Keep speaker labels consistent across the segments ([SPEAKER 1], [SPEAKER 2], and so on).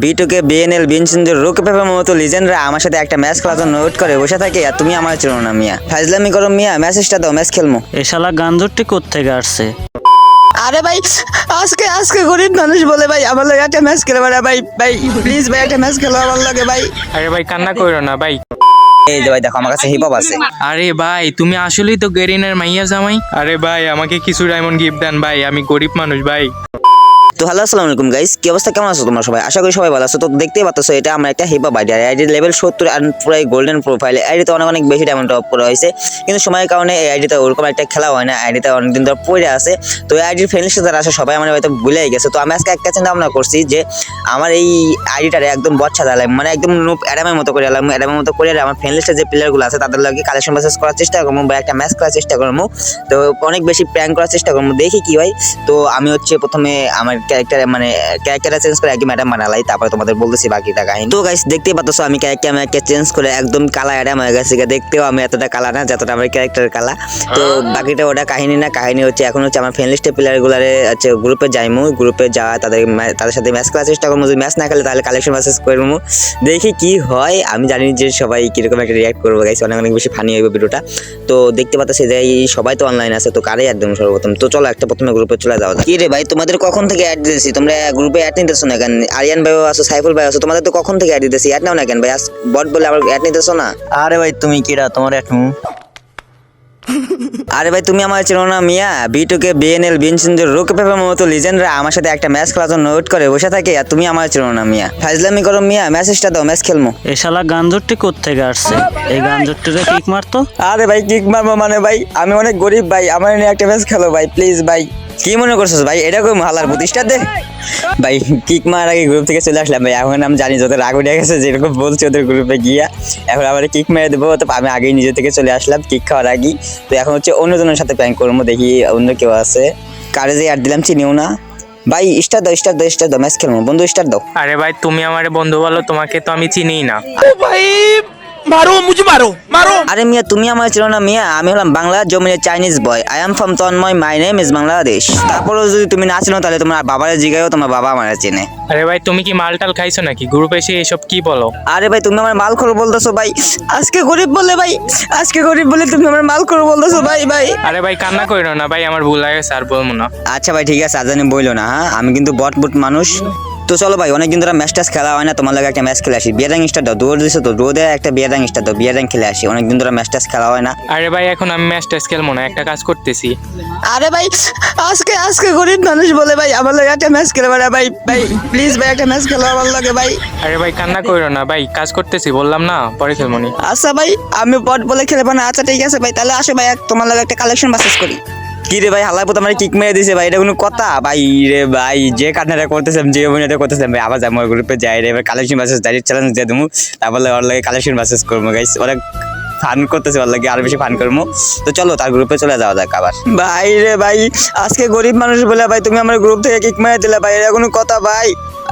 [SPEAKER 1] বিটুকে BNL বিনসিন্দুর রুক paper মতো লিজেন্ডরা আমার সাথে একটা ম্যাচ খেলার জন্য ওয়েট করে বসে থাকে আর তুমি আমার চিনো না মিয়া। ফাজলামি করো মিয়া, ম্যাচটা দাও, ম্যাচ খেলমু।
[SPEAKER 2] এ শালা গাঞ্জরটি কোত্থেকে আসছে?
[SPEAKER 1] আরে ভাই আজকে গরিব মানুষ বলে ভাই আমার লাগে একটা ম্যাচ খেলে ভাই প্লিজ ভাই একটা ম্যাচ খেলো আমার লাগে ভাই।
[SPEAKER 3] আরে ভাই কান্না করো না ভাই।
[SPEAKER 1] এই যে ভাই দেখো আমার কাছে হিপ হপ আছে।
[SPEAKER 3] আরে ভাই তুমি আসলেই তো গেরিনের মাইয়া জামাই। আরে ভাই আমাকে কিছু ডায়মন্ড গিফট দেন ভাই, আমি গরিব মানুষ ভাই।
[SPEAKER 1] তো হ্যালো আসসালামু আলাইকুম গাইস, কি অবস্থা, কেমন আছো তোমরা সবাই? আশা করি সবাই ভালো আছো। তো দেখতেই পাচ্ছ এটা আমরা একটা হিপ হপ আইডি, আর আইডি লেভেল 70 আর পুরো গোল্ডেন প্রোফাইল। আইডিতে অনেক বেশি ডায়মন্ড টপ করা হয়েছে, কিন্তু সময়ের কারণে এই আইডিতে ওরকম একটা খেলা হয় না। আইডিতে অনেকদিন ধরে পড়ে আছে। তো এই আইডির ফ্রেন্ডের সাথে আসে সবাই আমার হয়তো ভুলেই গেছে। তো আমি আজকে একটা চিন্তা ভাবনা করছি যে আমার এই আইডিটারে একদম বচ্চা দিলাম, মানে একদম নুপ অ্যাডামের মতো করে দিলাম। অ্যাডামের মতো করে আমার ফ্রেন্ড লিস্টে যে প্লেয়ারগুলো আছে তাদের লাগে কালেকশন বাসেস করার চেষ্টা করবো বা একটা ম্যাচ করার চেষ্টা করবো। তো অনেক বেশি প্র্যাঙ্ক করার চেষ্টা করবো, দেখি কি হয়। তো আমি হচ্ছে প্রথমে আমার ক্যারেক্টারটা চেঞ্জ করে একদম অ্যাডাম বানালাই, তারপরে তোমাদের বলতেছি বাকিটা কাহিনী। তো গাইস দেখতেই পাচ্ছ আমি ক্যারেক্টার চেঞ্জ করে একদম কালা অ্যাডাম হয়ে গেছে। দেখতেও আমি এতটা কালা না যতটা আমার ক্যারেক্টার কালা। তো বাকিটা ওটা কাহিনী না, কাহিনী হচ্ছে এখন হচ্ছে আমার ফ্রেন্ড লিস্টের প্লেয়ারগুলারে হচ্ছে গ্রুপে যাইমু, গ্রুপে যাওয়া তাদের সাথে ম্যাচ খেলার চেষ্টা করবো। যদি ম্যাচ না খেলে তাহলে কালেকশন ম্যাসেজ করবো, দেখি কি হয়। আমি জানি যে সবাই কিরকম একটা রিয়াক্ট করবো গাইস, অনেক বেশি ফানি হইবে ভিডিওটা। তো দেখতে পাচ্ছি যে সবাই তো অনলাইন আছে, তো কারে একদম সর্বপ্রথম তো চলো একটা প্রথমে গ্রুপে চলে যাওয়া যাক। কি রে ভাই তোমাদের কখন থেকে অ্যাড দিয়েছি, তোমরা গ্রুপে অ্যাড নিতেছো না কেন? আরিয়ান ভাইও আছো, সাইফুল ভাই আছো, তোমাদের তো কখন থেকে অ্যাড দিতেছি, অ্যাড নাও না কেন ভাই? বট বলে আবার অ্যাড নিতেছো না?
[SPEAKER 2] আরে ভাই তুমি কিরা, তোমার অ্যাড
[SPEAKER 1] আরে ভাই তুমি আমার চেনো না মিয়া? বিটুকে বিএনএল বিনসিন্দুর রুক পেপার মতো লিজেন্ডরা আমার সাথে একটা ম্যাচ খেলার জন্য ওয়েট করে বসে থাকে আর তুমি আমার চেনো না মিয়া। ফাজলামি করো মিয়া, ম্যাচটা দাও, ম্যাচ খেলমু।
[SPEAKER 2] এ শালা গাঞ্জরটি কোত্থেকে আসছে? এই গাঞ্জরটিরে কিক মারতো।
[SPEAKER 1] আরে ভাই কিক মারবো মানে ভাই আমি অনেক গরিব ভাই, আমার নিয়ে একটা ম্যাচ খেলো ভাই প্লিজ ভাই। কি মনে করছিস ভাই এরকম হালার প্রতিষ্ঠা দে ভাই? কিক মারার আগে গ্রুপ থেকে চলে আসলাম ভাই, এখন আমি জানি যত রাগ উঠে গেছে যেরকম বলছি ওদের গ্রুপে গিয়া এখন আবার কিক মেরে দেবো। তো আমি আগেই নিজে থেকে চলে আসলাম কিক খাওয়ার আগেই। তো এখন হচ্ছে অন্যজনের সাথে প্র্যাঙ্ক করবো, দেখি অন্য কেউ আছে। কারে যে অ্যাড দিলাম চিনিও না ভাই। স্টার দাও ম্যাচ খেলবো বন্ধু, স্টার দাও।
[SPEAKER 3] আরে ভাই তুমি আমার বন্ধু বলো, তোমাকে তো আমি চিনিই না।
[SPEAKER 1] আরে মিয়া তুমি আমার ছিল না মিয়া, আমি হলাম বাংলা জমিনের Chinese boy. I am from Tanmoy, my name is Bangladesh. তারপরেও যদি তুমি না চিনো তাহলে তোমার বাবার জিগায়ও তোমার বাবা আমার চেনে।
[SPEAKER 3] আরে ভাই তুমি কি মালটাল খাইছো নাকি? গ্রুপে এসে এসব কি বলো?
[SPEAKER 1] আরে ভাই তুমি আমার মাল খোর বলতেছো ভাই, আজকে গরিব বলে তুমি আমার মাল খোর বলতেছো ভাই।
[SPEAKER 3] আরে ভাই কান্না করো না ভাই, আমার ভুল হয়ে গেছে, আর বলবো না।
[SPEAKER 1] আচ্ছা ভাই ঠিক আছে, আজানি বইলো না, হ্যাঁ আমি কিন্তু বট মানুষ। তো চলো ভাই অনেকদিন ধরে ম্যাচ খেলা হয় না, তোমার লাগে একটা ম্যাচ খেলে আসি। বিয়ার র্যাঙ্ক স্টার দাও, দৌড় দিছো তো দৌড়ে একটা বিয়ার র্যাঙ্ক স্টার দাও, বিয়ার র্যাঙ্ক খেলে আসি। অনেকদিন ধরে ম্যাচ খেলা হয় না।
[SPEAKER 3] আরে ভাই এখন আমি ম্যাচ টেস্ট খেলবো না, একটা কাজ করতেছি।
[SPEAKER 1] আরে ভাই আজকে গরিব মানুষ বলে ভাই আমার লাগে একটা ম্যাচ খেলে ভাই প্লিজ ভাই একটা ম্যাচ খেলো আমার লাগে ভাই।
[SPEAKER 3] আরে ভাই কান্না করো না ভাই, কাজ করতেছি বললাম না, পরে খেলবনি।
[SPEAKER 1] আচ্ছা ভাই আমি বট বলে খেলবো না, আচ্ছা ঠিক আছে ভাই তাহলে আসো ভাই তোমার লাগে একটা কালেকশন বাসেস করি। কি রে ভাই হালাই পথ আমার কিক মেরে দিছে ভাই, এটা কোনো কথা ভাই? রে ভাই যে কান্নাটা করতেছেন যে অভিনয়টা করতেছেন ভাই, আবার যাবো গ্রুপে যাই রে, এবার কালেকশন বাসেস ডাইরেক্ট চ্যালেঞ্জ দিয়ে দেবো, তারপরে ওর লাগে কালেকশন বাসেস করবো গাইস। অনেক ফান করতেছে ওর লাগে, আরো বেশি ফান করবো। তো চলো তার গ্রুপে চলে যাওয়া যাক আবার। ভাই রে ভাই আজকে গরিব মানুষ বলে ভাই তুমি আমার গ্রুপ থেকে কিক মেরে দিলে ভাই, এটা কোনো কথা ভাই?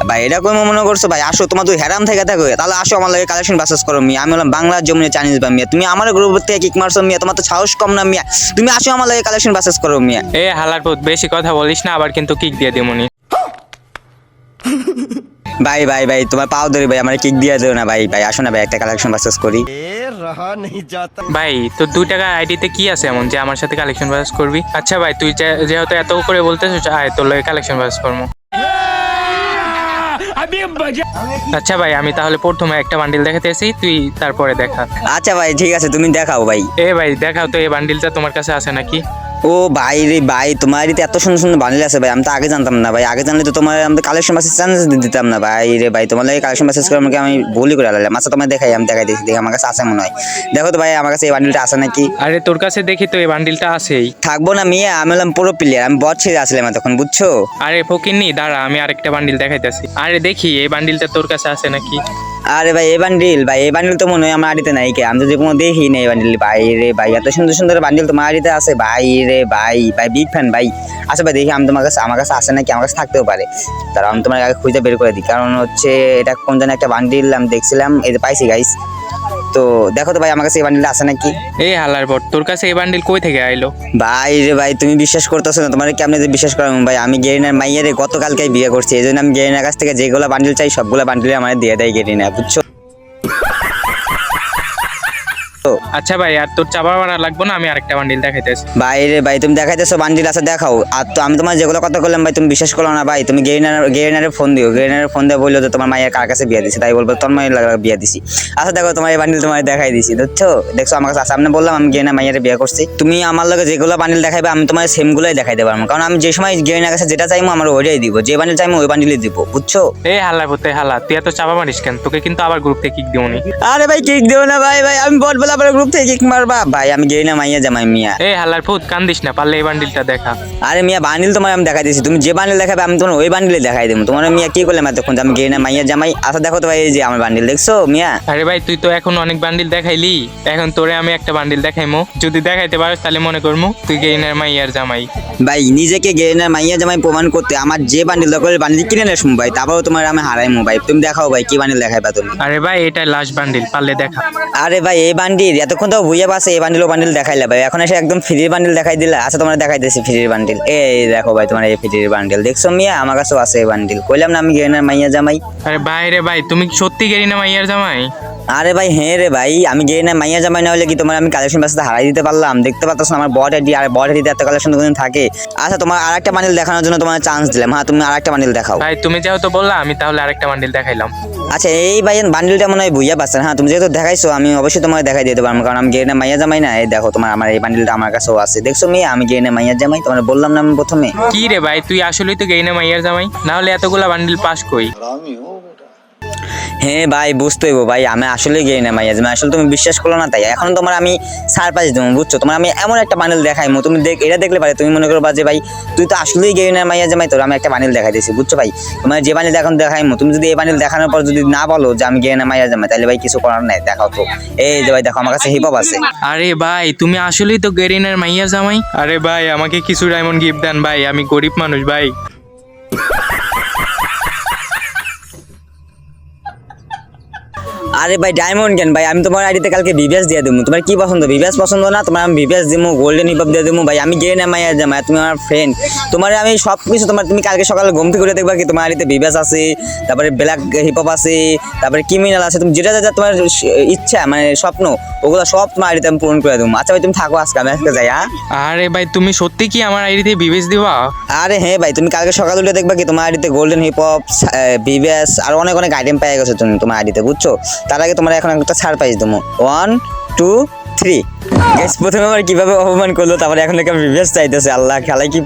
[SPEAKER 1] ভাই এটা কোনো মনে করছো ভাই? আসো তোমার তো হেরাম থেকে থাকো, তাহলে আসো আমার লাগে কালেকশন বাসেস করো মিয়া। আমি হলাম বাংলা জমিনে চাইনিজ বা মিয়া, তুমি আমার গ্রুপ থেকে কিক মারছো মিয়া, তোমার তো সাহস কম না মিয়া? তুমি আসো আমার লাগে কালেকশন বাসেস করো মিয়া।
[SPEAKER 3] এ হালার পুত বেশি কথা বলিস না, আবার কিন্তু কিক দিয়ে দিমুনি।
[SPEAKER 1] ভাই তোমার পাও ধরে ভাই আমার কিক দিয়ে দেও না ভাই। আসো না ভাই একটা কালেকশন বাসেস করি।
[SPEAKER 3] ভাই তোর 2 টাকা আইডিতে কি আছে এমন যে আমার সাথে কালেকশন বাস করবি? আচ্ছা ভাই তুই যেহেতু এত করে বলতেছিস, আয় তোর লাগে কালেকশন বাস করবো। আচ্ছা ভাই আমি তাহলে প্রথমে একটা বান্ডিল দেখাতেছি, তুই তারপরে দেখা।
[SPEAKER 1] আচ্ছা ভাই ঠিক আছে তুমি দেখাও ভাই।
[SPEAKER 3] এ ভাই দেখাও তো, এই বান্ডিলটা তোমার কাছে আছে নাকি?
[SPEAKER 1] ও ভাই রে ভাই তোমার তো এত সুন্দর সুন্দর বান্ডিল আছে ভাই, আমি তো আগে জানতাম না ভাই। আগে জানলে তো তোমার আমি কালেকশন বাসেস চান্স দিতাম না ভাই। রে ভাই তোমার লাগে কালেকশন বাসেস করে আমাকে আমি ভুলই করে আলাম। আচ্ছা তোমার দেখাই, আমি দেখাই দিচ্ছি, দেখি আমার কাছে আছে মনে হয়। দেখো তো ভাই আমার কাছে এই বান্ডিলটা আছে নাকি?
[SPEAKER 3] আরে তোর কাছে দেখি তো এই বান্ডিলটা আছেই।
[SPEAKER 1] থাকবো না মিয়া, আমি হলাম পুরো প্লেয়ার, আমি বট ছেড়ে আসলাম এতক্ষণ, বুঝছো?
[SPEAKER 3] আরে ফকিন্নি দাঁড়া, আমি আরেকটা বান্ডিল দেখাইতেছি। আরে দেখি এই বান্ডিলটা তোর কাছে আছে নাকি?
[SPEAKER 1] আরে ভাই এই বান্ডিল তো মনে হয় আমার আড়িতে নাই, কে আমি তো কোনো দেখি না এই বান্ডিল। ভাই রে ভাই এত সুন্দর সুন্দর বান্ডিল তোমার আড়িতে আছে ভাই রে ভাই বিগ ফ্যান ভাই। আচ্ছা ভাই দেখি আমি আমার কাছে আছে নাকি, আমার কাছে থাকতেও পারে। তারা আমি তোমার আগে খুঁজে বের করে দিই, কারণ হচ্ছে এটা কোন জানি একটা বান্ডিল আমি দেখছিলাম, এই যে পাইছি গাইস। তো দেখো তো ভাই আমার কাছে এই বান্ডিলটা আছে নাকি।
[SPEAKER 3] এই হালার পর তোর কাছে এই বান্ডিল কই থেকে আইলো?
[SPEAKER 1] ভাই রে ভাই তুমি বিশ্বাস করতেছো না, তোমার কেমনে যে বিশ্বাস করাম ভাই, আমি গেরিনার মাইয়ারে গতকালকে বিয়ে করছি, এই জন্য আমি গেরিনার কাছ থেকে যেগুলো বান্ডিল চাই সবগুলো বান্ডিল আমার দিয়ে দেয় গেরিনা, বুঝছো।
[SPEAKER 3] আচ্ছা ভাই, আর তোর চাপা মারা লাগবো না, আমি আরেকটা বান্ডিল দেখাইতেছি।
[SPEAKER 1] ভাই রে ভাই তুমি দেখাইতেছো বান্ডিল আছে দেখাও, আর তো আমি তোমার যেগুলো কথা বললাম ভাই তুমি বিশ্বাস করো না ভাই, তুমি গেরিনারে ফোন দিও, গেরিনারে ফোন দিয়ে বললো যে তোমার মায়ের কার কাছে বিয়ে দিছি, তাই বলবো তোর মায়ের বিয়ে দিছি। আচ্ছা দেখো তোমার এই বান্ডিল তোমার দেখাই দিছি, বুঝছো, দেখছো আমার কাছে সামনে বললাম আমি গেরিনা মাইয়ারে বিয়ে করছি, তুমি আমার লগে যেগুলো বান্ডিল দেখাইবে আমি তোমার সেম গুলোই দেখাই দেবো, কারণ আমি যে সময় গেরিনার কাছে যেটা চাইবো আমার ওইটাই দিব, যে বান্ডিল চাইবো ওই বান্ডিলই দিব, বুঝছো।
[SPEAKER 3] এই হালার পথে হালা, তুই এত চাপা মারিস কেন? তোকে কিন্তু আবার গ্রুপ থেকে কিক দিওনি।
[SPEAKER 1] আরে ভাই কিক দিও না ভাই, ভাই আমি বল বলে আবার গ্রুপ থেকে কিক মারবা ভাই, আমি গেরিনা মাইয়া জামাই মিয়া।
[SPEAKER 3] এই হালার ফুট কান্দিস না, পারলে এই বান্ডিলটা দেখা।
[SPEAKER 1] আরে মিয়া বান্ডিল তোমার আমি দেখাই দিয়েছি, তুমি যে বান্ডিল দেখাবে আমি তোমার ওই বান্ডিলে দেখাই দেবো, তোমার মিয়া কি করলাম এতক্ষণ আমি গেরিনা মাইয়া জামাই। আচ্ছা দেখো তো ভাই এই যে আমার বান্ডিল দেখছো মিয়া।
[SPEAKER 3] আরে ভাই তুই তো এখন অনেক বান্ডিল দেখাইলি, এখন তোরে আমি একটা বান্ডিল দেখাইমো, যদি দেখাইতে পারিস তাহলে মনে করমু তুই গেইনার মাইয়ার জামাই।
[SPEAKER 1] ভাই নিজেকে গেরিনার মাইয়া জামাই প্রমাণ করতে আমার যে বান্ডিল দরকার বান্ডিল কিনে নেস ভাই, তারপরেও তোমার আমি হারাইমু ভাই, তুমি দেখাও ভাই কি বান্ডিল দেখাইবা তুমি।
[SPEAKER 3] আরে ভাই এটা লাস্ট বান্ডিল, পারলে দেখা।
[SPEAKER 1] আরে ভাই এই বান্ডিল এতক্ষণ তো ভুইয়া পাশে এই বান্ডিল দেখাইলা ভাই, এখন এসে একদম ফ্রির বান্ডিল দেখাই দিলা। আচ্ছা তোমার দেখাইতেছি ফ্রির বান্ডিল, এই দেখো ভাই তোমার এই ফ্রির বান্ডিল দেখছো মিয়া, আমার কাছেও আছে এই বান্ডিল, কইলাম না আমি গেরিনার মাইয়া জামাই।
[SPEAKER 3] আরে ভাই রে ভাই, তুমি সত্যি গেরিনা মাইয়ার জামাই?
[SPEAKER 1] আরে ভাই হ্যাঁ রে ভাই, আমি গেরিনা মাইয়া জামাই না হলে কি তোমার আমি কালেকশন বাসতে হারাই দিতে পারলাম? দেখতে পাচ্ছ আমার বট আইডি, আর বট আইডিতে এত কালেকশন কোনদিন থাকে? আচ্ছা তোমার আরেকটা বান্ডিল দেখানোর জন্য তোমার চান্স দিলাম, হ্যাঁ তুমি আরেকটা বান্ডিল দেখাও।
[SPEAKER 3] ভাই তুমি যেহেতু বললা আমি তাহলে আরেকটা বান্ডিল দেখাইলাম।
[SPEAKER 1] আচ্ছা এই ভাই বান্ডিলটা মনে হয় ভুইয়া পাচ্ছেন, হ্যাঁ তুমি যেহেতু দেখাইছো আমি অবশ্যই তোমার দেখাই দিতে পারবো, কারণ আমি গেরিনা মাইয়া জামাই না। এই দেখো তোমার আমার এই বান্ডিলটা আমার কাছেও আছে, দেখছো মেয়ে আমি গেরিনা মাইয়া জামাই, তোমার বললাম না আমি প্রথমে।
[SPEAKER 3] কি রে ভাই তুই আসলেই তো গেরিনা মাইয়ার জামাই, না হলে এতগুলা বান্ডিল পাস কই?
[SPEAKER 1] হ্যাঁ ভাই বুঝতে হইব ভাই, আমি আসলে গেরিনা মাইয়া জামাই, আসলে তুমি বিশ্বাস করলো না তাই এখন তোমার আমি সারপ্রাইজ দেবো, বুঝছো, তোমার আমি এমন একটা বান্ডিল দেখাইমু তুমি এটা দেখলে পারে তুমি মনে করবা যে ভাই তুই তো আসলেই গেরিনা মাইয়া জামাই, তোর আমি একটা বান্ডিল দেখাই দিয়েছি, বুঝছো ভাই। তোমার যে বান্ডিল এখন দেখাইমু তুমি যদি এই বান্ডিল দেখানোর পর যদি না বলো যে আমি গেরিনা মাইয়া জামাই, তাহলে ভাই কিছু করার নাই, দেখাও তো। এই যে ভাই দেখো আমার কাছে হিপ হপ আছে।
[SPEAKER 3] আরে ভাই তুমি আসলেই তো গেরিনার মাইয়ার জামাই। আরে ভাই আমাকে কিছু ডায়মন্ড গিফট দেন ভাই, আমি গরিব মানুষ ভাই।
[SPEAKER 1] আরে ভাই ডায়মন্ড কেন ভাই, আমি তোমার আইডিতে কালকে ভিভিএস দিয়ে দেবো, তোমার কি পছন্দ? ভিভিএস পছন্দ না তোমার? আমি ভিভিএস দিব, গোল্ডেন হিপ হপ দিয়ে দেবো ভাই, আমি গেরিনা মাইয়া জামাই, তুমি আমার ফ্রেন্ড, তোমার আমি সব কিছু তোমার, তুমি কালকে সকালে ঘুম থেকে উঠে দেখবা কি তোমার আইডিতে ভিভিএস আছে, তারপরে ব্ল্যাক হিপ হপ আছে, তারপরে ক্রিমিনাল আছে, তুমি যেটা যেটা তোমার ইচ্ছা মানে স্বপ্ন ওগুলো সব তোমার আইডিতে আমি পূরণ করে দেবো। আচ্ছা ভাই তুমি থাকো আজকে, আমি আজকে যাই। হ্যাঁ
[SPEAKER 3] আরে ভাই তুমি সত্যি কি আমার আইডিতে বিবেচ দিবা?
[SPEAKER 1] আরে হ্যাঁ ভাই তুমি কালকে সকালে উঠে দেখবা কি তোমার আইডিতে গোল্ডেন হিপ হপ ভিভিএস আর অনেক অনেক আইটেম পেয়ে গেছো তুমি তোমার আইডিতে, বুঝছো। তার আগে তোমার এখন একটা সারপ্রাইজ দেবো, 1 2 3। গাইস প্রথমে আমার কিভাবে অপমান করলো, তারপরে এখন থেকে ভিভিএস চাইতেছে, আল্লাহ খেলায় কি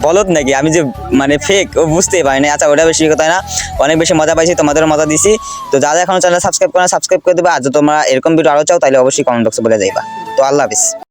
[SPEAKER 1] বলত নাকি, আমি যে মানে ফেক ও বুঝতেই পারিনি। আচ্ছা ওটা বেশি কথা না, অনেক বেশি মজা পাইছি, তোমাদেরও মজা দিছি। তো যারা এখনো চ্যানেল সাবস্ক্রাইব করে দেবে, আর যদি তোমরা এরকম ভিডিও আরো চাও তাহলে অবশ্যই কমেন্ট বক্সে বলে যাইবা। তো আল্লাহ হাফিজ।